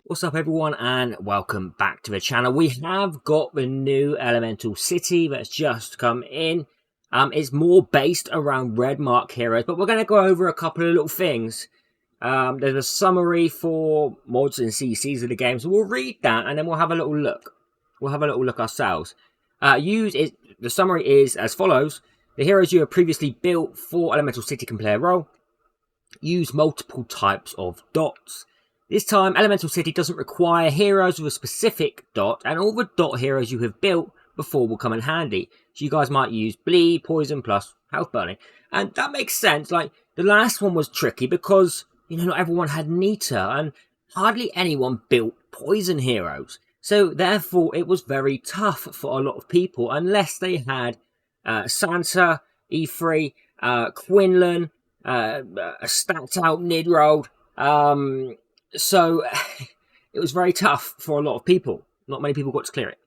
What's up everyone and welcome back to the channel. We have got the new elemental city that's just come in. It's more based around red mark heroes, but we're going to go over a couple of little things. There's a summary for mods and CCs of the game, so we'll read that and then we'll have a little look. We'll have a little look ourselves. The summary is as follows. The heroes you have previously built for elemental city can play a role. Use multiple types of dots. This time, Elemental City doesn't require heroes with a specific dot, and all the dot heroes you have built before will come in handy. So you guys might use bleed, poison, plus health burning. And that makes sense. Like, the last one was tricky because, not everyone had Nita, and hardly anyone built poison heroes. So, therefore, it was very tough for a lot of people, unless they had Santa, E3, Quinlan, a stacked out Nidrold, so it was very tough for a lot of people. Not many people got to clear it.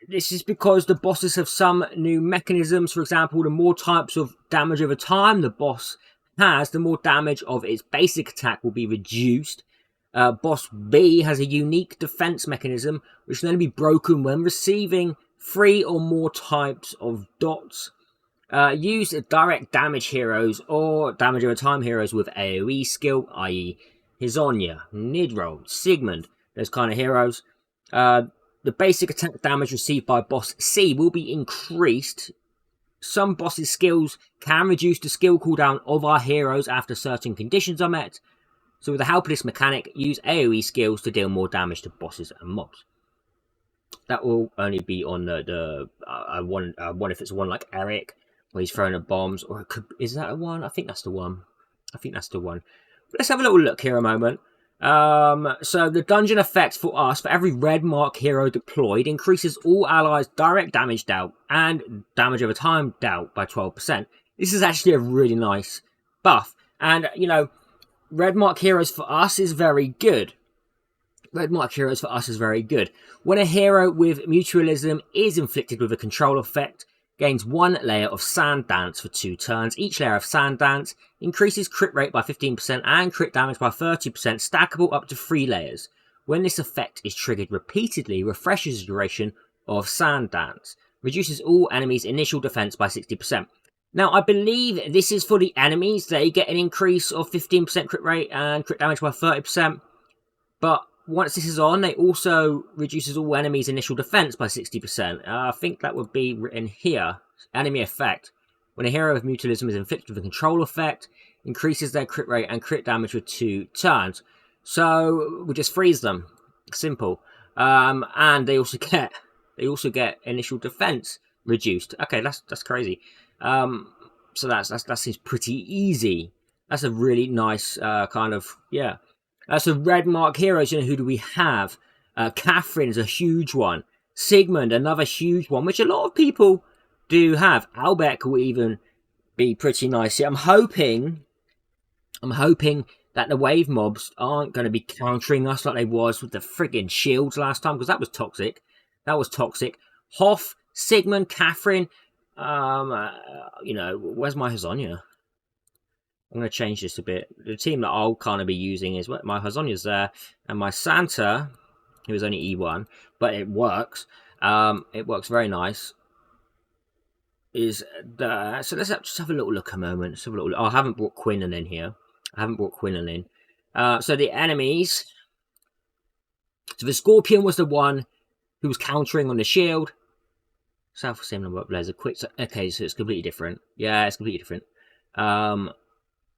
This is because the bosses have some new mechanisms. For example, the more types of damage over time the boss has, the more damage of its basic attack will be reduced. Boss B has a unique defense mechanism which can only be broken when receiving 3 or more types of dots. Use direct damage heroes or damage over time heroes with AoE skill, i.e. Hizonia, Nidrold, Sigmund, those kind of heroes. The basic attack damage received by boss C will be increased. Some bosses' skills can reduce the skill cooldown of our heroes after certain conditions are met. So with the help of this mechanic, use AoE skills to deal more damage to bosses and mobs. That will only be on I wonder if it's one like Eric, where he's throwing the bombs, or is that a one? I think that's the one. But let's have a little look here a moment. So the dungeon effect for us, for every red mark hero deployed, increases all allies' direct damage dealt and damage over time dealt by 12%. This is actually a really nice buff. And, red mark heroes for us is very good. When a hero with mutualism is inflicted with a control effect, gains 1 layer of Sand Dance for 2 turns. Each layer of Sand Dance increases crit rate by 15% and crit damage by 30%, stackable up to 3 layers. When this effect is triggered repeatedly, refreshes the duration of Sand Dance. Reduces all enemies' initial defense by 60%. Now, I believe this is for the enemies. They get an increase of 15% crit rate and crit damage by 30%. But once this is on, they also reduces all enemies' initial defense by 60%. I think that would be written here. Enemy effect. When a hero with mutualism is inflicted with a control effect, increases their crit rate and crit damage for 2 turns. So we just freeze them. Simple. And they also get initial defense reduced. Okay, that's crazy. So that seems pretty easy. That's a really nice yeah. So red mark heroes, who do we have? Catherine is a huge one. Sigmund, another huge one, which a lot of people do have. Albeck will even be pretty nice here. I'm hoping that the wave mobs aren't going to be countering us like they was with the friggin' shields last time, because that was toxic. Hoff, Sigmund, Catherine. Where's my Hizonia? I'm going to change this a bit. The team that I'll kind of be using is my Hazonia's there, and my Santa, who is only E1, but it works. It works very nice. Is there? So let's just have a little look a moment. Let's have a little look. Oh, I haven't brought Quinlan in here. So the enemies. So the Scorpion was the one who was countering on the shield. South same number of layers. Okay, so it's completely different. Yeah, it's completely different.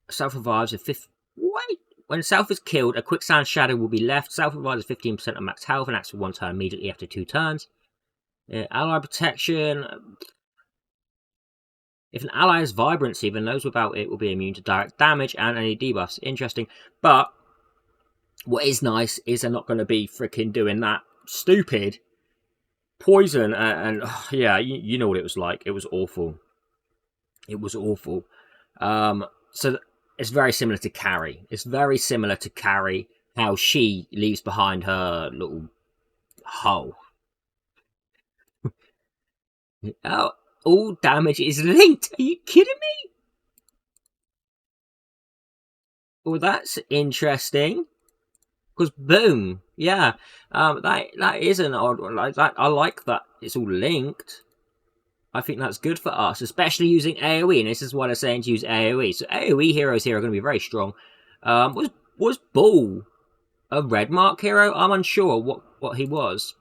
South revives a 5th. Wait! When South is killed, a quicksand shadow will be left. South revives 15% of max health and acts for 1 turn immediately after 2 turns. Ally protection. If an ally has vibrancy, then those without it will be immune to direct damage and any debuffs. Interesting. But what is nice is they're not going to be freaking doing that stupid poison. Yeah, you know what it was like. It was awful. So it's very similar to Carrie. How she leaves behind her little hole. Oh, all damage is linked. Are you kidding me? Well, that's interesting. Because boom, yeah, that is an odd one. Like that, I like that it's all linked. I think that's good for us, especially using AoE, and this is why they're saying to use AoE. So AoE heroes here are going to be very strong. Was Bull a red mark hero? I'm unsure what he was.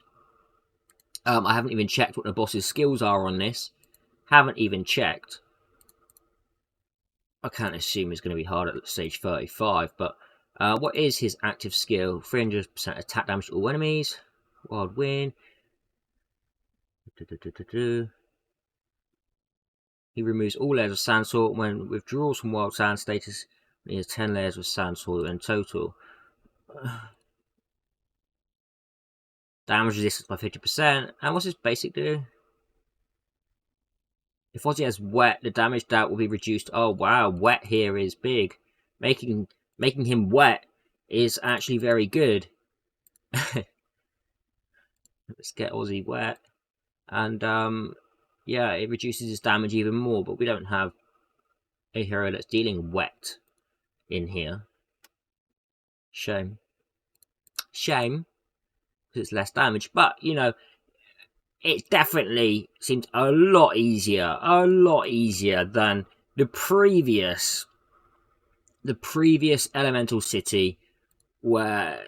I haven't even checked what the boss's skills are on this. Haven't even checked. I can't assume it's going to be hard at stage 35, but what is his active skill? 300% attack damage to all enemies. Wild Wind. He removes all layers of sand salt when withdraws from wild sand status. He has 10 layers of sand salt in total. Damage resistance by 50%. And what's his basic do? If Ozzy has wet, the damage dealt will be reduced. Oh wow, wet here is big. Making him wet is actually very good. Let's get Ozzy wet. And yeah, it reduces his damage even more, but we don't have a hero that's dealing wet in here. Shame. Shame, because it's less damage. But, you know, it definitely seems a lot easier than the previous Elemental City, where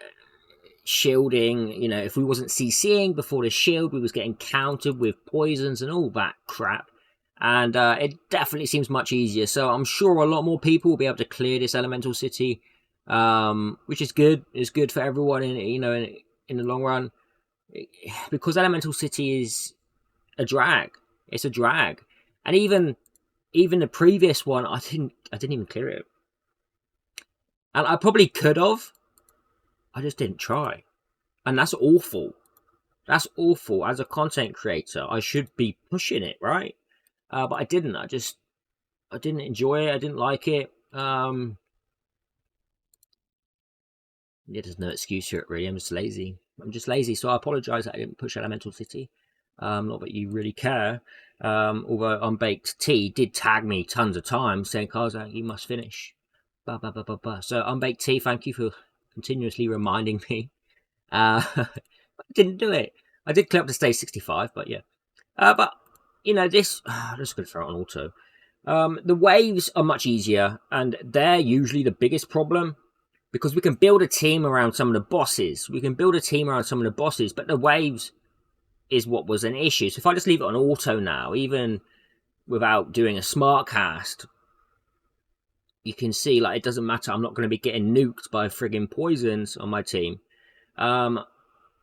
shielding, you know, if we wasn't CCing before the shield, we was getting countered with poisons and all that crap. And it definitely seems much easier. So I'm sure a lot more people will be able to clear this Elemental City, which is good. It's good for everyone in, you know, in the long run, because Elemental City is a drag. It's a drag, and even the previous one, I didn't even clear it, and I probably could have. I just didn't try, and that's awful. That's awful. As a content creator, I should be pushing it, right? But I didn't. I didn't enjoy it. I didn't like it. Yeah, there's no excuse for it, really. I'm just lazy. So I apologise that I didn't push Elemental City. Not that you really care. Although Unbaked Tea did tag me tons of times saying, Carzak, you must finish. Bah, bah, bah, bah, bah. So Unbaked Tea, thank you for continuously reminding me. I didn't do it. I did clear up to stage 65, but yeah. But, you know, this... I'm just going to throw it on auto. The waves are much easier, and they're usually the biggest problem, because we can build a team around some of the bosses. But the waves is what was an issue. So if I just leave it on auto now, even without doing a smart cast, you can see, like, it doesn't matter. I'm not going to be getting nuked by friggin' poisons on my team. I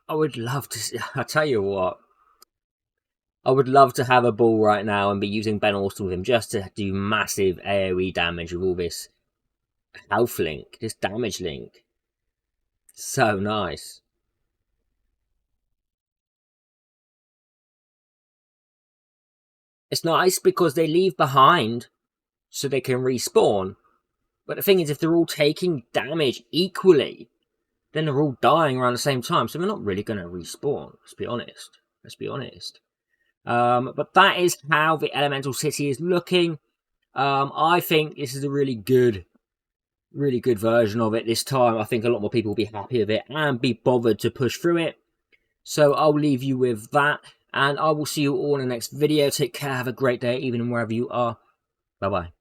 would love to... I tell you what, I would love to have a Bull right now and be using Ben Austin with him just to do massive AoE damage with all this health link, this damage link. So nice. It's nice because they leave behind so they can respawn. But the thing is, if they're all taking damage equally, then they're all dying around the same time. So they're not really going to respawn. Let's be honest. But that is how the Elemental City is looking. I think this is a really good version of it this time. I think a lot more people will be happy with it and be bothered to push through it. So I'll leave you with that, and I will see you all in the next video. Take care, have a great day, even wherever you are. Bye-bye.